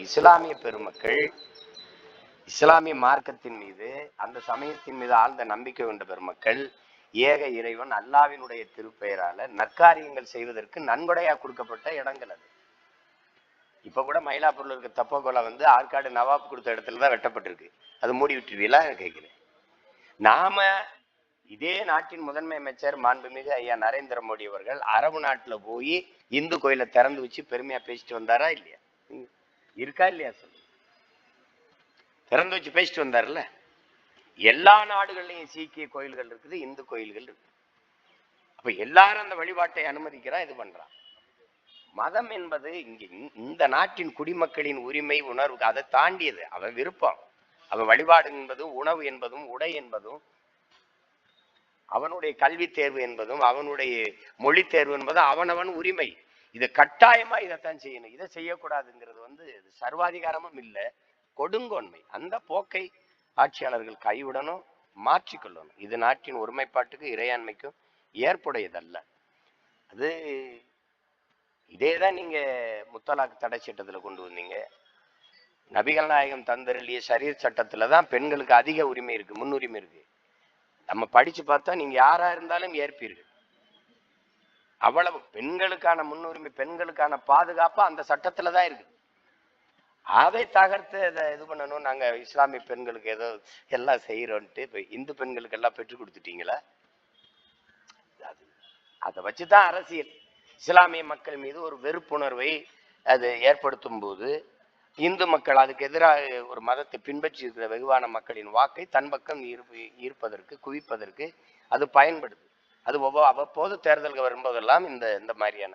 இஸ்லாமிய பெருமக்கள் இஸ்லாமிய மார்க்கத்தின் மீது, அந்த சமயத்தின் மீது ஆழ்ந்த நம்பிக்கை கொண்ட பெருமக்கள் ஏக இறைவன் அல்லாஹ்வினுடைய திருப்பெயரால நற்காரியங்கள் செய்வதற்கு நன்கொடையா கொடுக்கப்பட்ட இடங்கள் அது. இப்ப கூட மயிலாப்பூர்ல இருக்க தப்போகோலா ஆற்காடு நவாப் கொடுத்த இடத்துலதான் வெட்டப்பட்டிருக்கு. அது மூடி விட்டுருவீங்களா கேட்கிறேன். நாம இதே நாட்டின் முதன்மை அமைச்சர் மாண்புமிகு ஐயா நரேந்திர மோடி அவர்கள் அரபு நாட்டுல போய் இந்து கோயிலை திறந்து வச்சு பெருமையா பேசிட்டு வந்தாரா இல்லையா? இருக்கா இல்லையா சொல்லு. திறந்து வச்சு பேசிட்டு வந்தார்ல. எல்லா நாடுகள்லயும் சீக்கிய கோயில்கள் இருக்குது, இந்து கோயில்கள் இருக்கு. அப்ப எல்லாரும் அந்த வழிபாட்டை அனுமதிக்கிறா, இது பண்றான். மதம் என்பது இங்க இந்த நாட்டின் குடிமக்களின் உரிமை உணர்வு, அதை தாண்டியது. அவன் விருப்பம், அவன் வழிபாடு என்பதும் உணவு என்பதும் உடை என்பதும் அவனுடைய கல்வி தேர்வு என்பதும் அவனுடைய மொழி தேர்வு என்பதும் அவனவன் உரிமை. இது கட்டாயமா இதைத்தான் செய்யணும், இதை செய்யக்கூடாதுங்கிறது சர்வாதிகாரமும் இல்லை, கொடுங்கோன்மை. அந்த போக்கை ஆட்சியாளர்கள் கைவிடணும், மாற்றிக்கொள்ளணும். இது நாட்டின் ஒருமைப்பாட்டுக்கு இறையாண்மைக்கும் ஏற்புடையதல்ல. அது இதேதான் நீங்க முத்தலாக் தடை சட்டத்துல கொண்டு வந்தீங்க. நபிகள் நாயகம் தந்தருளிய ஷரீஅத் சட்டத்துலதான் பெண்களுக்கு அதிக உரிமை இருக்கு, முன்னுரிமை இருக்கு. நம்ம படிச்சு பார்த்தா நீங்க யாரா இருந்தாலும் ஏற்பீர்கள். அவ்வளவு பெண்களுக்கான முன்னுரிமை, பெண்களுக்கான பாதுகாப்பு அந்த சட்டத்துலதான் இருக்கு. அதை தகர்த்து அதை இது பண்ணணும். நாங்க இஸ்லாமிய பெண்களுக்கு ஏதோ எல்லாம் செய்யறோன்ட்டு இப்ப இந்து பெண்களுக்கு எல்லாம் பெற்றுக் கொடுத்துட்டீங்களா? அதை வச்சுதான் அரசியல். இஸ்லாமிய மக்கள் மீது ஒரு வெறுப்புணர்வை அது ஏற்படுத்தும் போது இந்து மக்கள் அதுக்கு எதிராக ஒரு மதத்தை பின்பற்றி இருக்கிற வெகுவான மக்களின் வாக்கை தன் பக்கம் ஈர்ப்பதற்கு, குவிப்பதற்கு அது பயன்படுது. அது அவ்வப்போது தேர்தல்கள் வரும்போதெல்லாம் இந்த மாதிரியான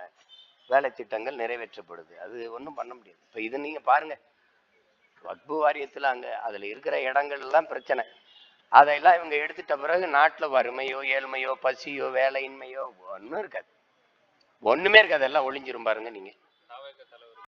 வேலை திட்டங்கள் நிறைவேற்றப்படுது. அது ஒன்றும் பண்ண முடியாது. இப்ப இது நீங்க பாருங்க, வக்பு வாரியத்துல அதுல இருக்கிற இடங்கள் எல்லாம் பிரச்சனை. அதையெல்லாம் இவங்க எடுத்துட்ட பிறகு நாட்டுல வறுமையோ ஏழ்மையோ பசியோ வேலையின்மையோ ஒன்றும் இருக்காது, ஒண்ணுமே இருக்காது, எல்லாம் ஒளிஞ்சிரும் பாருங்க நீங்க.